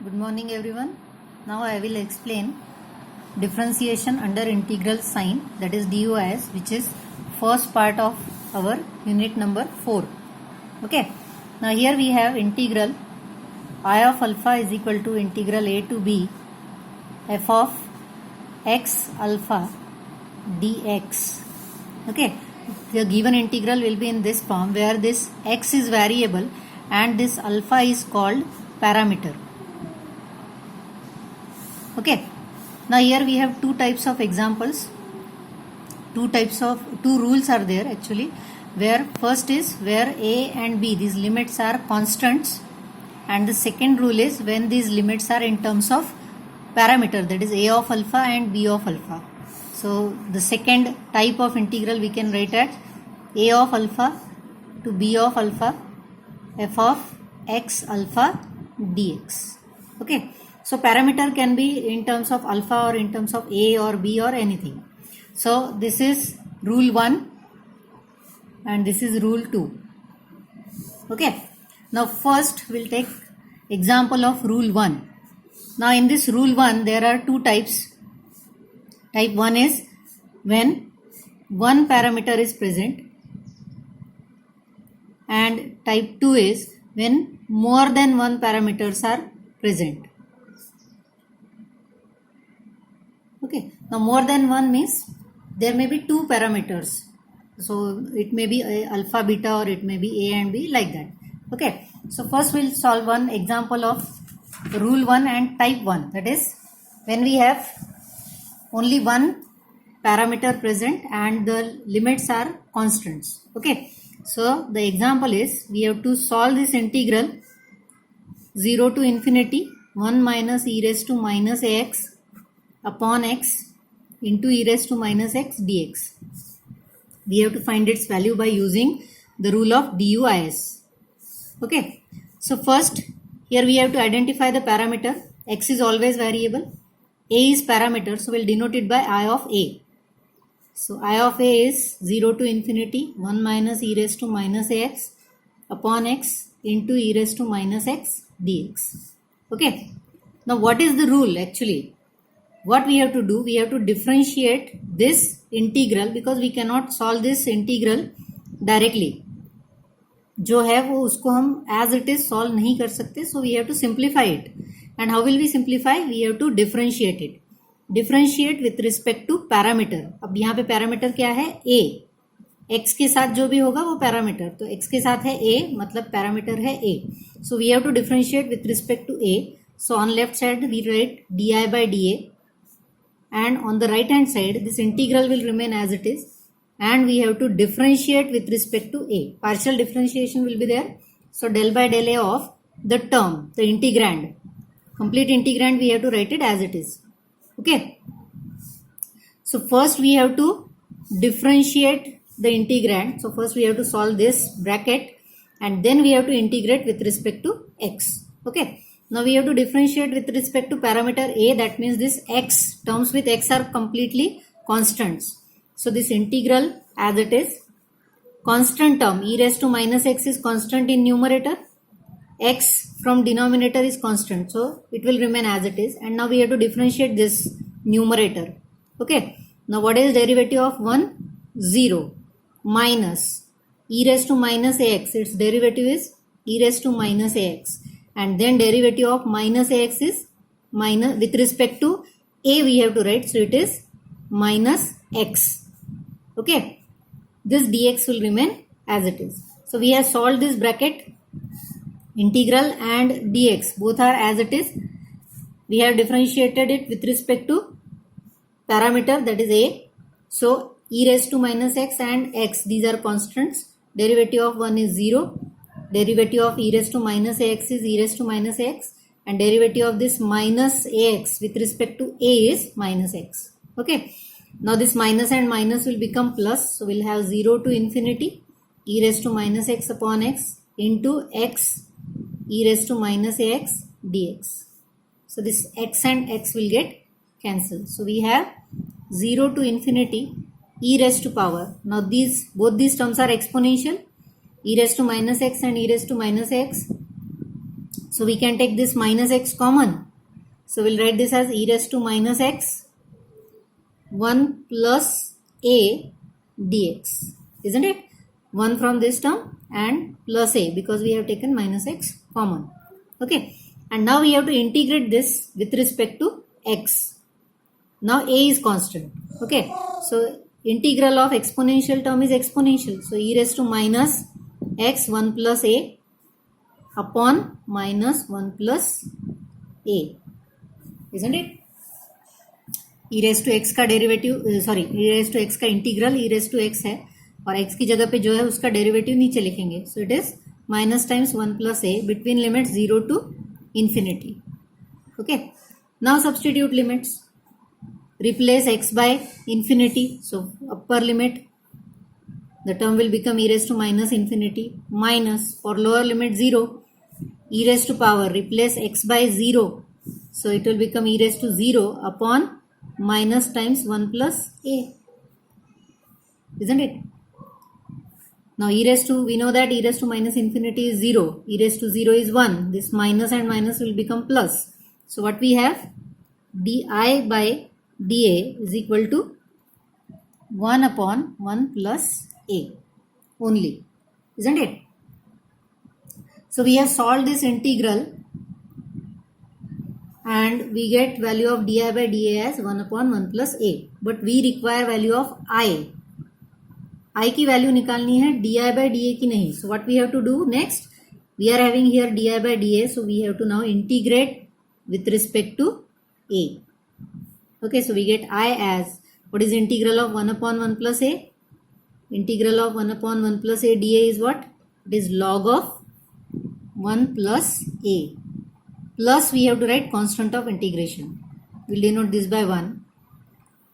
Good morning everyone. Now I will explain differentiation under integral sign, that is DOIS, which is first part of our unit number 4. Okay. Now here we have integral I of alpha is equal to integral a to b f of x alpha dx. Okay. The given integral will be in this form where this x is variable and this alpha is called parameter. Okay. Now here we have two types of examples. Two rules are there actually, where first is where a and b, these limits are constants, and the second rule is when these limits are in terms of parameter, that is a of alpha and b of alpha. So the second type of integral we can write as a of alpha to b of alpha f of x alpha dx. Okay. So parameter can be in terms of alpha or in terms of a or b or anything. So this is rule 1 and this is rule 2. Okay. Now first we'll take example of rule 1. Now in this rule 1 there are two types. Type 1 is when one parameter is present, and type 2 is when more than one parameters are present. Okay. Now more than one means there may be two parameters. So it may be alpha, beta, or it may be a and b, like that. Okay. So first we'll solve one example of rule 1 and type 1. That is when we have only one parameter present and the limits are constants. Okay. So the example is we have to solve this integral 0 to infinity 1 minus e raised to minus ax upon x into e raised to minus x dx. We have to find its value by using the rule of DOIS. Okay. So first here we have to identify the parameter. X is always variable. A is parameter, so we'll denote it by I of a. So I of a is 0 to infinity 1 minus e raised to minus ax upon x into e raised to minus x dx. Okay. Now what is the rule actually? What we have to do, we have to differentiate this integral because we cannot solve this integral directly. जो है वो उसको हम as it is solve नहीं कर सकते, so we have to simplify it. And how will we simplify? We have to differentiate it. Differentiate with respect to parameter. अब यहाँ पे parameter क्या है? A. X के साथ जो भी होगा वो parameter. तो X के साथ है A, मतलब parameter है A. So we have to differentiate with respect to A. So on left side we write di by dA. And on the right hand side this integral will remain as it is, and we have to differentiate with respect to a. Partial differentiation will be there, so del by del a of the term, the integrand, complete integrand we have to write it as it is. Okay. So first we have to differentiate the integrand. So first we have to solve this bracket and then we have to integrate with respect to x. Okay. Now we have to differentiate with respect to parameter a, that means this x, terms with x are completely constants. So this integral as it is, constant term e raised to minus x is constant in numerator, x from denominator is constant, so it will remain as it is, and now we have to differentiate this numerator. Okay. Now what is derivative of 1? 0 minus e raised to minus ax, its derivative is e raised to minus ax. And then derivative of minus ax is minus, with respect to a we have to write, so it is minus x. Okay. This dx will remain as it is. So we have solved this bracket. Integral and dx both are as it is. We have differentiated it with respect to parameter, that is a. So e raised to minus x and x, these are constants. Derivative of 1 is 0. Derivative of e raised to minus ax is e raised to minus x, and derivative of this minus ax with respect to a is minus x. Okay. Now this minus and minus will become plus, so we'll have 0 to infinity e raised to minus x upon x into x e raised to minus ax dx. So this x and x will get cancelled. So we have 0 to infinity e raised to power. Now both these terms are exponential, e raised to minus x and e raised to minus x. So we can take this minus x common. So we'll write this as e raised to minus x 1 plus a dx, isn't it? 1 from this term and plus a, because we have taken minus x common. Okay, and now we have to integrate this with respect to x. Now a is constant. Okay, so integral of exponential term is exponential. So e raised to minus x 1 plus a upon minus 1 plus a, isn't it? e raised to x का derivative e raised to x का integral e raised to x है और x की जगह पे जो है उसका डेरिवेटिव नीचे लिखेंगे. So it is minus times 1 plus a between limit 0 to infinity. Okay, now substitute limits. Replace x by infinity. So upper limit, the term will become e raised to minus infinity minus, for lower limit 0, e raised to power, replace x by 0. So it will become e raised to 0 upon minus times 1 plus a, isn't it? Now e raised to, we know that e raised to minus infinity is 0, e raised to 0 is 1, this minus and minus will become plus. So what we have, di by dA is equal to 1 upon 1 plus a only, isn't it? So we have solved this integral and we get value of di by dA as 1 upon 1 plus a, but we require value of I की value निकालनी है, di by dA की नहीं. So what we have to do next, we are having here di by dA, so we have to now integrate with respect to a. Okay, so we get I as, what is integral of 1 upon 1 plus a? Integral of 1 upon 1 plus a dA is what? It is log of 1 plus a. Plus we have to write constant of integration. We'll denote this by 1.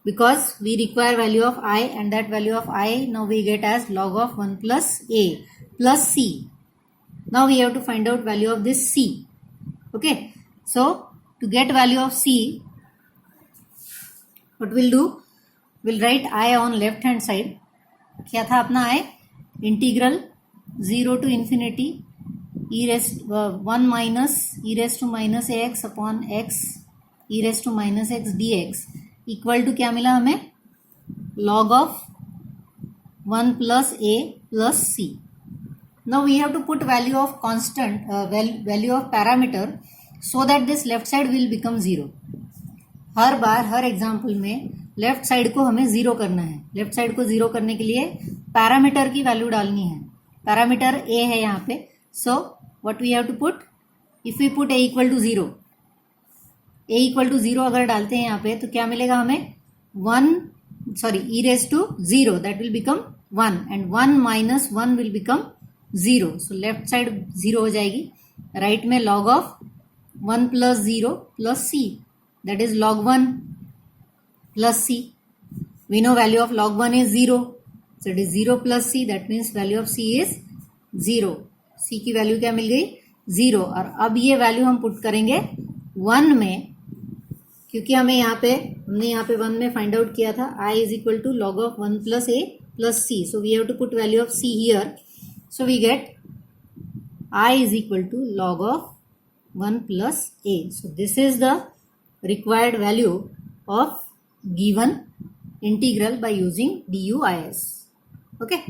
Because we require value of I, and that value of I now we get as log of 1 plus a plus c. Now we have to find out value of this c. Okay, so to get value of c, what we'll do, we'll write I on left hand side. क्या था अपना I? Integral 0 to infinity e raised 1 minus e raised to minus ax upon x e raised to minus x dx equal to क्या मिला हमें, log of 1 plus a plus c. Now we have to put value of constant, value of parameter, so that this left side will become 0. Her bar her example में left side को हमें 0 करना है. Left side को 0 करने के लिए parameter की वैल्यू डालनी है. पैरामीटर a है यहाँ पे. So what we have to put, if we put a equal to 0, a equal to 0 अगर डालते हैं यहाँ पे तो क्या मिलेगा हमें, 1 e raised to 0, that will become 1, and 1 minus 1 will become 0. So left side 0 हो जाएगी. राइट में log of 1 plus 0 plus c, that is log 1 plus c. We know value of log 1 is 0, so it is 0 plus c, that means value of c is 0. c की value क्या मिल गई, 0. और अब ये value हम put करेंगे 1 में, क्योंकि हमने यहाँ पे 1 में फाइंड आउट किया था I is equal to log of 1 plus a plus c. So we have to put value of c here. So we get I is equal to log of 1 plus a. So this is the required value of given integral by using DUIS. Okay.